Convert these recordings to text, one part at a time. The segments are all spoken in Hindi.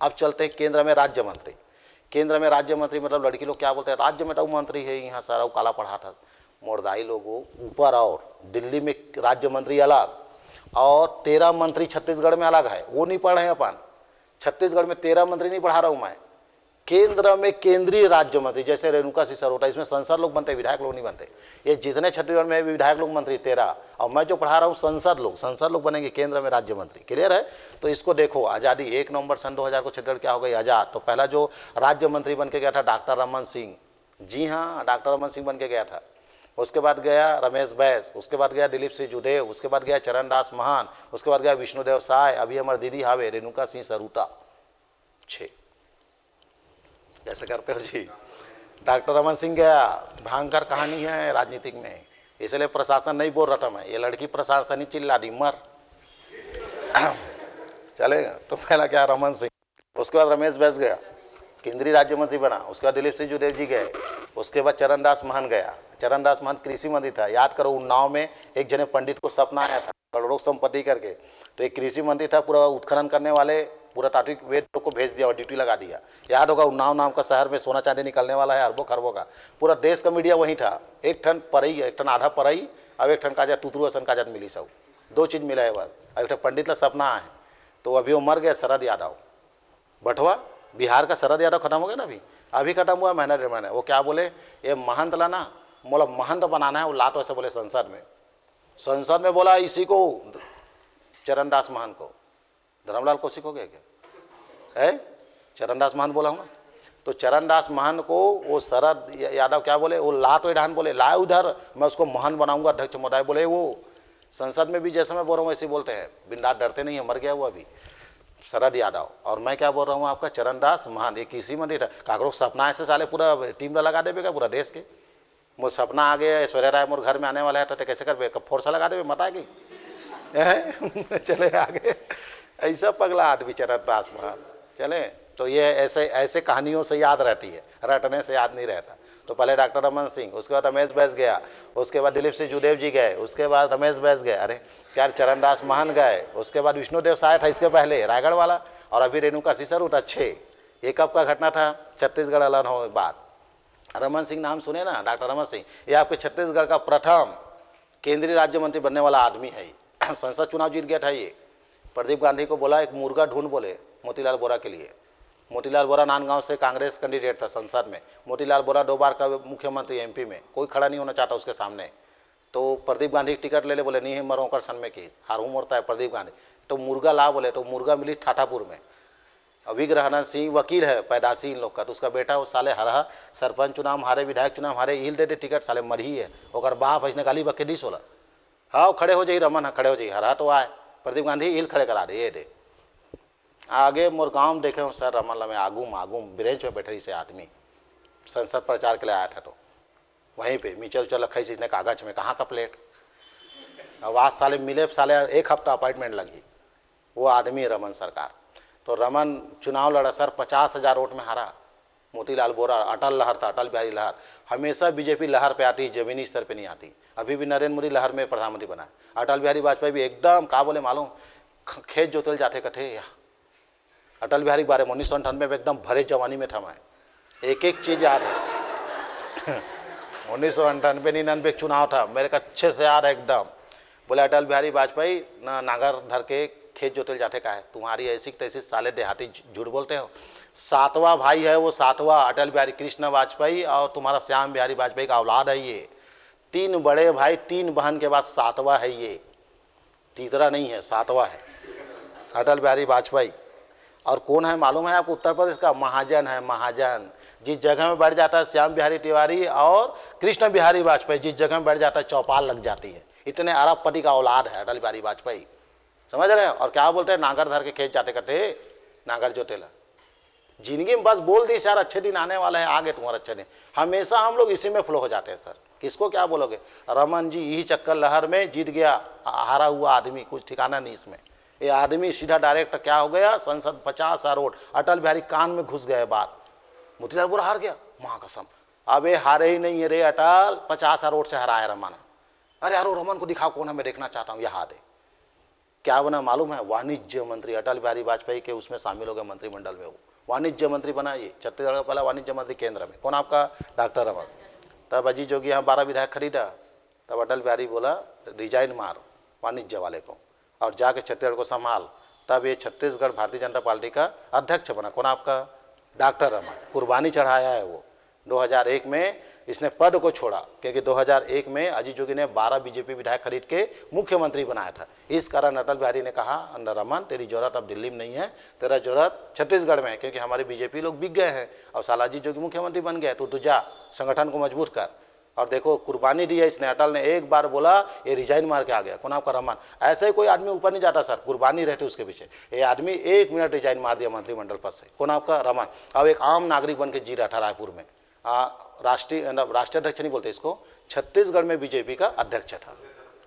अब चलते हैं केंद्र में राज्य मंत्री। केंद्र में राज्य मंत्री मतलब लड़की लोग क्या बोलते हैं, राज्य में तो मंत्री है, यहाँ सारा काला पढ़ा था मोरदाई लोगों ऊपर। और दिल्ली में राज्य मंत्री अलग, और 13 मंत्री छत्तीसगढ़ में अलग है, वो नहीं पढ़ रहे हैं अपन। छत्तीसगढ़ में 13 मंत्री नहीं पढ़ा रहा हूँ मैं, केंद्र में केंद्रीय राज्य मंत्री, जैसे रेणुका सिसोदिया, इसमें सांसद लोग बनते, विधायक लोग नहीं बनते। ये जितने छत्तीसगढ़ में विधायक लोग मंत्री 13, और मैं जो पढ़ा रहा हूँ संसद लोग बनेंगे केंद्र में राज्य मंत्री। क्लियर है? तो इसको देखो, आज़ादी 1 नवंबर सन 2000 को छत्तीसगढ़ क्या हो गई, आज़ाद। तो पहला जो राज्य मंत्री बन के गया था डॉक्टर रमन सिंह, जी हाँ डॉक्टर रमन सिंह बन के गया था। उसके बाद गया रमेश बैस, उसके बाद गया दिलीप सिंह जुदेव, उसके बाद गया चरणदास महंत, उसके बाद गया विष्णुदेव साय, अभी हमारे दीदी हावे रेणुका सिंह सरूता। 6 कैसे करते हो जी। डॉक्टर रमन सिंह गया, भयंकर कहानी है राजनीतिक में, इसलिए प्रशासन नहीं बोल रहा था मैं, ये लड़की प्रशासन ही चिल्ला दी मर चलेगा। तो पहला क्या, रमन सिंह, उसके बाद रमेश बैस गया, केंद्रीय राज्य मंत्री बना। उसके बाद दिलीप सिंह जुदेव जी गए, उसके बाद चरणदास महंत गया। चरणदास महंत कृषि मंत्री था, याद करो उन्नाव में एक जने पंडित को सपना आया था करोड़ों संपत्ति करके, तो एक कृषि मंत्री था, पूरा उत्खनन करने वाले पूरा टाटू वेद को भेज दिया और ड्यूटी लगा दिया। याद होगा उन्नाव नाम का शहर में सोना चांदी निकलने वाला है अरबों खरबों का, पूरा देश का मीडिया वहीं था। एक ठन परई, एक ठन आधा परई, अब एक ठन काजा तुतरू असन काजा मिली सब, 2 चीज़ मिला है बस। अब एक ठन पंडित ला सपना है, तो अभी वो मर गया शरद यादव, बटवा बिहार का शरद यादव खत्म हो गया ना, अभी खत्म हुआ महीना 1.5 महीना। वो क्या बोले, ये महंत ला ना मोला महंत बनाना है, वो लाट वैसे बोले संसद में बोला इसी को, चरणदास महंत को। धर्मलाल कौशिक हो गया क्या है, चरणदास महंत बोला हूँ ना। तो चरणदास महंत को वो शरद यादव क्या बोले, वो लाट वेडान बोले लाए उधर, मैं उसको महंत बनाऊंगा अध्यक्ष महोदय बोले। वो संसद में भी जैसे मैं बोल रहा हूँ वैसे बोलते हैं, बिंदास डरते नहीं है, मर गया वो अभी शरद यादव। और मैं क्या बोल रहा हूँ आपका चरणदास महंत, एक किसी मंत्री था काकरो सपना ऐसे साले पूरा टीम लगा देगा पूरा देश के। मोर सपना आ गया ऐश्वर्या राय मोर घर में आने वाला है, तो कैसे कर फोर्स लगा देवे मत आएगी चले आगे, ऐसा पगला आदमी चरणदास महंत। चले तो ये ऐसे कहानियों से याद रहती है, रटने से याद नहीं रहता। तो पहले डॉक्टर रमन सिंह, उसके बाद रमेश बैस गया, उसके बाद दिलीप सिंह जुदेव जी गए, उसके बाद रमेश बैस गए, अरे क्या चरणदास महंत गए, उसके बाद विष्णुदेव साय था इसके पहले रायगढ़ वाला, और अभी रेणुका सिसोदिया। अच्छे ये कब का घटना था, छत्तीसगढ़ अलग होने के बाद। रमन सिंह नाम सुने ना, डॉक्टर रमन सिंह, ये आपके छत्तीसगढ़ का प्रथम केंद्रीय राज्य मंत्री बनने वाला आदमी है। संसद चुनाव जीत गया था ये। प्रदीप गांधी को बोला एक मुर्गा ढूंढ बोले मोतीलाल बोरा के लिए। मोतीलाल बोरा नांदगांव से कांग्रेस कैंडिडेट था संसद में। मोतीलाल बोरा 2 बार का मुख्यमंत्री एमपी में, कोई खड़ा नहीं होना चाहता उसके सामने। तो प्रदीप गांधी टिकट ले बोले नहीं मरो कर सन में की हारू मोड़ता है प्रदीप गांधी, तो मुर्गा ला बोले, तो मुर्गा मिली ठाठापुर में। अभिग्रहानंद सिंह वकील है पैदाशी इन लोग का, तो उसका बेटा वो साले हरा सरपंच चुनाव हारे, विधायक चुनाव हारे, हिल दे टिकट साले मरी है और बाप ऐसने गाली बके दी सोला। हाँ खड़े हो जाइए रमन, खड़े हो जाइए, हरा तो आए प्रदीप गांधी हिल खड़े करा दे, ये दे आगे मोर गाँव देखे हूँ सर रमन में आगूम ब्रेंच में बैठे से आदमी संसद प्रचार के लिए आया था, तो वहीं पे मीचर उचर रखा इसने कागज में, कहाँ का प्लेट। आवाज साले मिले साले 1 हफ्ता अपॉइंटमेंट लगी, वो आदमी रमन सरकार। तो रमन चुनाव लड़ा सर, 50,000 वोट में हारा। मोतीलाल बोरा, अटल लहर था, अटल बिहारी लहर, हमेशा बीजेपी लहर पे आती, जमीनी स्तर पे नहीं आती। अभी भी नरेंद्र मोदी लहर में प्रधानमंत्री बना। अटल बिहारी वाजपेयी भी एकदम का बोले मालूम, खेत जोतल जाते कथे। अटल बिहारी के बारे में 1998 में एकदम भरे जवानी में था मैं, एक चीज याद है 1998 99 चुनाव था मेरे का अच्छे से याद है एकदम। बोले अटल बिहारी वाजपेयी ना नागर धर के खेत जोतल जाते का है, तुम्हारी ऐसी तैसी साले देहाती झूठ बोलते हो। 7वां भाई है वो, 7वां अटल बिहारी कृष्ण वाजपेयी और तुम्हारा श्याम बिहारी वाजपेयी का औलाद है ये। 3 बड़े भाई 3 बहन के बाद 7वां है ये, तीसरा नहीं है 7वां है अटल बिहारी वाजपेयी। और कौन है मालूम है आपको, उत्तर प्रदेश का महाजन है, महाजन। जिस जगह में बैठ जाता है श्याम बिहारी तिवारी और कृष्ण बिहारी वाजपेयी, जिस जगह में बैठ जाता है चौपाल लग जाती है। इतने अरबपति का औलाद है अटल बिहारी वाजपेयी, समझ रहे हैं। और क्या बोलते हैं, नागर धर के खेत जाते करते, नागर जोतेला। जिंदगी में बस बोल दी सर अच्छे दिन आने वाले हैं, आगे तुम्हारा अच्छे दिन। हमेशा हम लोग इसी में फ्लो हो जाते हैं सर, किसको क्या बोलोगे। रमन जी यही चक्कर लहर में जीत गया, हारा हुआ आदमी, कुछ ठिकाना नहीं इसमें। ये आदमी सीधा डायरेक्ट क्या हो गया, संसद 50,000 वोट, अटल बिहारी कान में घुस गए बात। मोतीलाल बोरा हार गया, माँ कसम। अब ये हारे ही नहीं है रे अटल, 50,000 वोट से हराया रमन। अरे यारो रमन को दिखाओ कौन है, मैं देखना चाहता हूँ, यहाँ दे। क्या बना मालूम है? वाणिज्य मंत्री। अटल बिहारी वाजपेयी के उसमें शामिल हो गए मंत्रिमंडल में, वो वाणिज्य मंत्री बना। ये छत्तीसगढ़ का पहला वाणिज्य मंत्री केंद्र में। कौन? आपका डॉक्टर रमन। तब अजीत जोगी यहाँ 12 विधायक खरीदा। तब अटल बिहारी बोला रिजाइन मार वाणिज्य वाले को और जाके छत्तीसगढ़ को संभाल। तब ये छत्तीसगढ़ भारतीय जनता पार्टी का अध्यक्ष बना। कौन? आपका डॉक्टर रमन। कुर्बानी चढ़ाया है वो। 2001 में इसने पद को छोड़ा क्योंकि 2001 में अजीत जोगी ने 12 बीजेपी विधायक खरीद के मुख्यमंत्री बनाया था। इस कारण अटल बिहारी ने कहा रमन तेरी जरूरत अब दिल्ली में नहीं है, तेरा जरूरत छत्तीसगढ़ में है, क्योंकि हमारे बीजेपी लोग बिक गए हैं और साला अजीत जोगी मुख्यमंत्री बन गए। तो जा संगठन को मजबूत कर। और देखो कुर्बानी दी है इसने। अटल ने एक बार बोला ये रिजाइन मार के आ गया। कौन? आपका रमन। ऐसे ही कोई आदमी ऊपर नहीं जाता सर, कुर्बानी रहती उसके पीछे। ये आदमी 1 मिनट रिजाइन मार दिया मंत्रिमंडल पद से। कौन? आपका रमन। अब एक आम नागरिक बन के जी रहा था रायपुर में। राष्ट्रीय अध्यक्ष नहीं बोलते इसको, छत्तीसगढ़ में बीजेपी का अध्यक्ष था।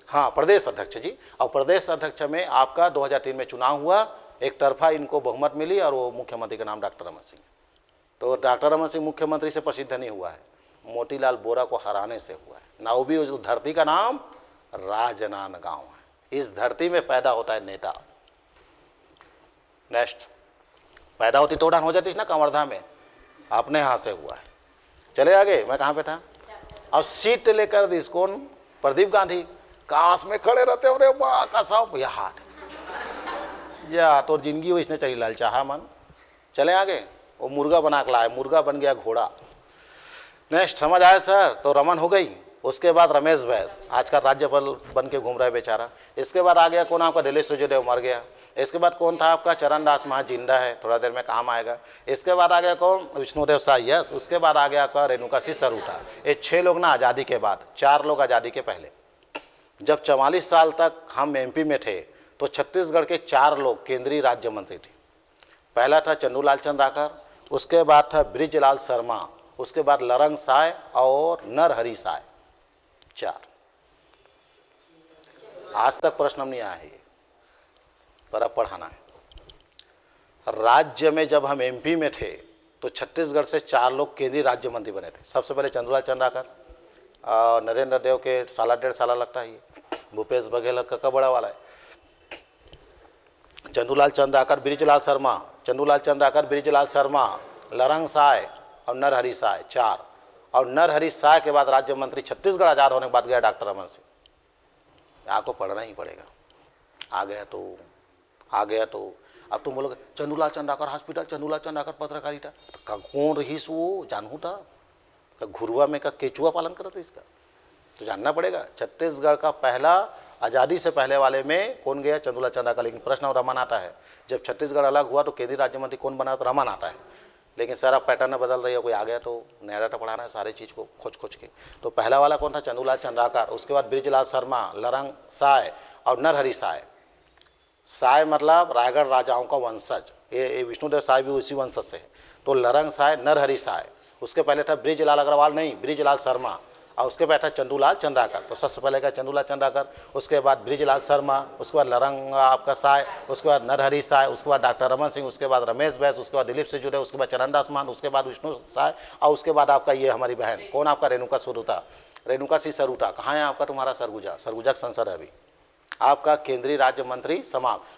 हाँ, प्रदेश अध्यक्ष जी। और प्रदेश अध्यक्ष में आपका 2003 में चुनाव हुआ, एक तरफा इनको बहुमत मिली और वो मुख्यमंत्री का नाम डॉक्टर रमन सिंह। तो डॉक्टर रमन सिंह मुख्यमंत्री से प्रसिद्ध नहीं हुआ है, मोतीलाल बोरा को हराने से हुआ है ना। वो भी उस धरती का नाम राजनांदगांव है। इस धरती में पैदा होता है नेता। नेक्स्ट, पैदा होती तो उड़ान हो जाती ना कवर्धा में, अपने यहाँ से हुआ है। चले आगे। मैं कहाँ पे था? अब सीट लेकर दी कौन? प्रदीप गांधी। काश में खड़े रहते हो रे वाह का सब या तो जिंदगी वो इसने चली लाल चाहा मन। चले आगे। वो मुर्गा बना के लाए, मुर्गा बन गया घोड़ा। नेक्स्ट, समझ आया सर? तो रमन हो गई। उसके बाद रमेश बैस आज का राज्यपाल बन के घूम रहा है बेचारा। इसके बाद आ गया कौन? आपका दिलीप सुजदेव, मर गया। इसके बाद कौन था आपका? चरणदास महंत, जिंदा है, थोड़ा देर में काम आएगा। इसके बाद आ गया कौन? विष्णुदेव साई, यस। उसके बाद आ गया आपका रेणुका सिंह सरूटा। ये 6 लोग ना आज़ादी के बाद, 4 लोग आज़ादी के पहले। जब 44 साल तक हम एमपी में थे तो छत्तीसगढ़ के 4 लोग केंद्रीय राज्य मंत्री थे। पहला था चंदूलाल चंद्राकर, उसके बाद था बृजलाल शर्मा, उसके बाद लरंग साय और नरहरि साय। 4। आज तक प्रश्न नहीं आया है, पर अब पढ़ाना है। राज्य में जब हम एमपी में थे तो छत्तीसगढ़ से 4 लोग केंद्रीय राज्य मंत्री बने थे। सबसे पहले चंदूलाल चंद्राकर, नरेंद्र देव के साला 1.5 साल लगता है। ये भूपेश बघेल का बड़ा वाला है। चंदूलाल चंद्राकर, बृजलाल शर्मा, चंदूलाल चंद्राकर, बृजलाल शर्मा, लरंग साय और नरहरि साय, 4। और नरहरि साय के बाद राज्य मंत्री छत्तीसगढ़ आज़ाद होने के बाद गया डॉक्टर रमन सिंह। आपको पढ़ना ही पड़ेगा। आ गया तो अब तुम बोलोगे चंदूलाल चंद्राकर हॉस्पिटल, चंदूलाल चंद्राकर पत्रकारिता, तो कौन रहीस वो? जानू था का घुरुआ में का केचुआ पालन करते इसका तो जानना पड़ेगा। छत्तीसगढ़ का पहला आज़ादी से पहले वाले में कौन गया? चंदूलाल चंद्राकर। लेकिन प्रश्न रमन आता है। जब छत्तीसगढ़ अलग हुआ तो केंद्रीय राज्य मंत्री कौन बना? तो रमन आता है। लेकिन सर अब पैटर्न बदल रही है, कोई आ गया तो नया डाटा पढ़ाना है सारे चीज़ को खोज के। तो पहला वाला कौन था? चंदूलाल चंद्राकर। उसके बाद बृजलाल शर्मा, लरंग साय और नरहरि साय। साय मतलब रायगढ़ राजाओं का वंशज, ये विष्णुदेव साय भी उसी वंशज से है। तो लरंग साय, नरहरि साय। उसके पहले था बृजलाल अग्रवाल, नहीं बृजलाल शर्मा। और उसके बाद था चंदूलाल चंद्राकर। तो सबसे पहले का चंदूलाल चंद्राकर, उसके बाद बृजलाल शर्मा, उसके बाद लरंग आपका साय, उसके बाद नरहरि साय, उसके बाद डॉक्टर रमन सिंह, उसके बाद रमेश बैस, उसके बाद दिलीप से जुड़े, उसके बाद चरणदास महंत, उसके बाद विष्णु साय और उसके बाद आपका ये हमारी बहन कौन? आपका रेणुका सरूता, रेणुका सिंह सरूता। कहाँ है आपका? तुम्हारा सरगुजा का संसद है अभी। आपका केंद्रीय राज्य मंत्री समाप्त।